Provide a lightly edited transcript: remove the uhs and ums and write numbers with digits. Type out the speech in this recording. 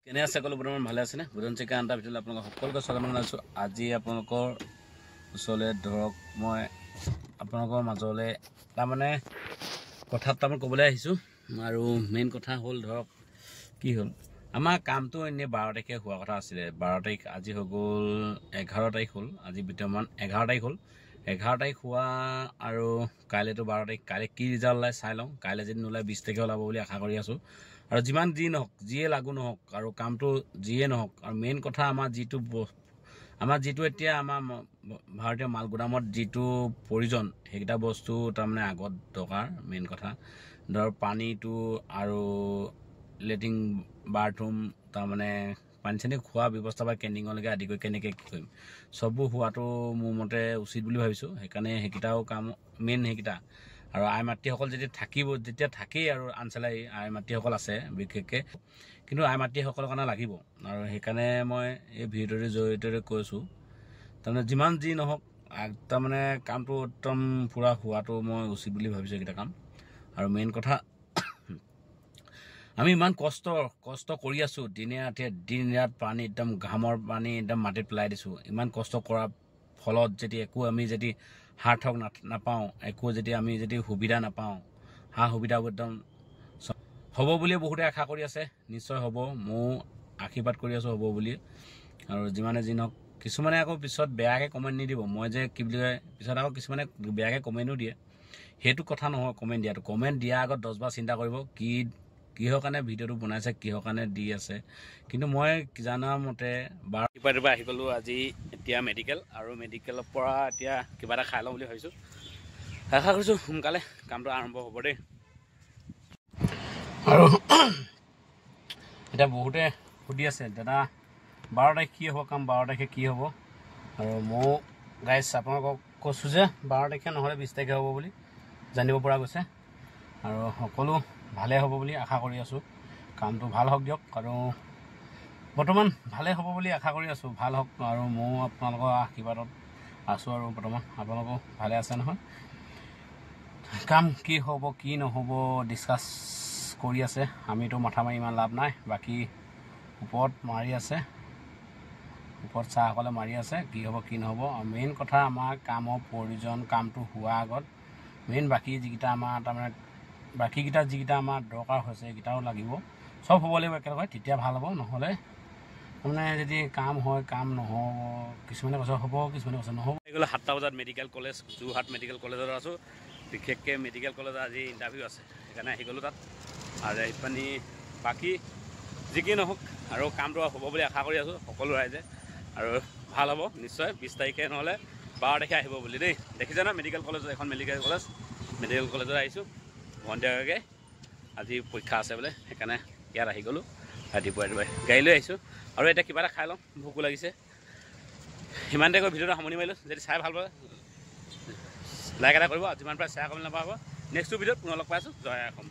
কেনে আছে সকলো বৰ্তমান ভালে আছেনে? বুধন চিকা আনটা ভিতৰত আপোনালোকক সকলোকে স্বাগতম জনাইছোঁ। আজি আপোনালোকৰ ওচৰলৈ ধৰক মই আপোনালোকৰ মাজলৈ তাৰমানে কথা তাৰমানে ক'বলৈ আহিছোঁ। আৰু মেইন কথা হ'ল ধৰক কি হ'ল আমাৰ কামটো এনেই 12 তাৰিখে হোৱা কথা আছিলে। 12 তাৰিখ আজি হৈ গ'ল 11 তাৰিখ হ'ল। আজি বৰ্তমান 11 তাৰিখ হ'ল। 11 তাৰিখ হোৱা আৰু কাইলৈতো 12 তাৰিখ। কাইলৈ কি ৰিজাল্ট ওলাই চাই লওঁ। কাইলৈ যদি নোলায় 20 তাৰিখে ওলাব বুলি আশা কৰি আছোঁ। আৰু যিমান যি নহওক যিয়ে লাগু নহওক আৰু কামটো যিয়ে নহওক আৰু মেইন কথা আমাৰ যিটো এতিয়া আমাৰ ভাৰতীয় মাল গুদামত যিটো প্ৰয়োজন সেইকেইটা বস্তু তাৰমানে আগত দৰকাৰ। মেইন কথা ধৰ পানীটো আৰু লেট্ৰিন বাথৰুম তাৰমানে পানী চানী খোৱা ব্যৱস্থা বা কেণ্টিঙলৈকে আদি কৰি কেনেকৈ কি কৰিম চববোৰ হোৱাটো মোৰ মতে উচিত বুলি ভাবিছোঁ। সেইকাৰণে সেইকেইটাও কাম মেইন সেইকেইটা। আৰু আই মাতৃসকল যেতিয়া থাকেই আৰু আনচালাৰী আই মাতৃসকল আছে বিশেষকৈ, কিন্তু আই মাতৃসকলৰ কাৰণে লাগিব। আৰু সেইকাৰণে মই এই ভিডিঅ'টোৰ জৰিয়তে কৈছোঁ তাৰমানে যিমান যি নহওক তাৰমানে কামটো একদম পূৰা হোৱাটো মই উচিত বুলি ভাবিছোঁ এইকেইটা কাম। আৰু মেইন কথা আমি ইমান কষ্ট কৰি আছোঁ দিনে ৰাতিয়ে দিন ৰাত পানী একদম ঘামৰ পানী একদম মাটিত পেলাই দিছোঁ। ইমান কষ্ট কৰাৰ ফলত যদি একো আমি যদি সাৰ্থক নাপাওঁ, একো যদি আমি যদি সুবিধা নাপাওঁ, সুবিধাবোৰ একদম হ'ব বুলিয়ে বহুতে আশা কৰি আছে। নিশ্চয় হ'ব, ময়ো আশীৰ্বাদ কৰি আছোঁ হ'ব বুলি। আৰু যিমানে যি নহওক কিছুমানে আকৌ পিছত বেয়াকৈ কমেণ্ট নিদিব। মই যে কি বুলি কয় পিছত আকৌ কিছুমানে বেয়াকৈ কমেণ্টো দিয়ে। সেইটো কথা নহয় কমেণ্ট দিয়াটো। কমেণ্ট দিয়াৰ আগত 10বাৰ চিন্তা কৰিব কিহৰ কাৰণে ভিডিঅ'টো বনাইছে, কিহৰ কাৰণে দি আছে। কিন্তু মই জনা মতে ৰাতিপুৱা আহি গ'লোঁ আজি এতিয়া মেডিকেল। আৰু মেডিকেলৰ পৰা এতিয়া কিবা এটা খাই লওঁ বুলি ভাবিছোঁ। আশা কৰিছোঁ সোনকালে কামটো আৰম্ভ হ'ব দেই। আৰু এতিয়া বহুতে সুধি আছে দাদা 12 তাৰিখ কি হ'ব কাম, 12 তাৰিখে কি হ'ব। আৰু ময়ো গাইজ আপোনালোকক কৈছোঁ যে 12 তাৰিখে নহ'লে 20 তাৰিখে হ'ব বুলি জানিব পৰা গৈছে। আৰু সকলো ভালেই হ'ব বুলি আশা কৰি আছোঁ। কামটো ভাল হওক দিয়ক। আৰু বৰ্তমান ভালেই হ'ব বুলি আশা কৰি আছোঁ। ভাল হওক আৰু ময়ো আপোনালোকৰ আশীৰ্বাদত আছোঁ। আৰু বৰ্তমান আপোনালোকো ভালে আছে নহয়। কাম কি হ'ব কি নহ'ব ডিছকাছ কৰি আছে। আমিতো মাথা মাৰি ইমান লাভ নাই। বাকী ওপৰত মাৰি আছে, ওপৰত চাৰসকলে মাৰি আছে কি হ'ব কি নহ'ব। আৰু মেইন কথা আমাৰ কামৰ প্ৰয়োজন কামটো হোৱাৰ আগত মেইন বাকী যিকেইটা আমাৰ তাৰমানে বাকীকেইটা যিকেইটা আমাৰ দৰকাৰ হৈছে সেইকেইটাও লাগিব। চব হ'ব লাগিব একেলগে, তেতিয়া ভাল হ'ব। নহ'লে তাৰমানে যদি কাম হয় কাম নহ'ব, কিছুমানে কৈছে হ'ব কিছুমানে কৈছে নহ'ব। এইগুলো 7টা বজাত মেডিকেল কলেজ যোৰহাট মেডিকেল কলেজত আছোঁ। বিশেষকৈ মেডিকেল কলেজত আজি ইণ্টাৰভিউ আছে, সেইকাৰণে আহি গ'লোঁ তাত। আৰু আহি পানি বাকী যি কি নহওক আৰু কামটো হ'ব বুলি আশা কৰি আছোঁ সকলো ৰাইজে। আৰু ভাল হ'ব নিশ্চয়। 20 তাৰিখে নহ'লে 12 তাৰিখে আহিব বুলি দেই। দেখিছে ন মেডিকেল কলেজত, এখন মেডিকেল কলেজত আহিছোঁ। ভণ্টিয়াকৈ আজি পৰীক্ষা আছে বোলে, সেইকাৰণে ইয়াত আহি গ'লোঁ ৰাতিপুৱাই গাড়ী লৈ আহিছোঁ। আৰু এতিয়া কিবা এটা খাই লওঁ, ভোকো লাগিছে। সিমানতে গৈ ভিডিঅ'টো সামৰণি মাৰিলোঁ। যদি চাই ভাল পায় লাইক এটা কৰিব, যিমান পাৰে শ্বেয়াৰ কৰিব নাপাহৰিব। নেক্সট ভিডিঅ'ত পুনৰ লগ পাই আছোঁ। জয় অসম।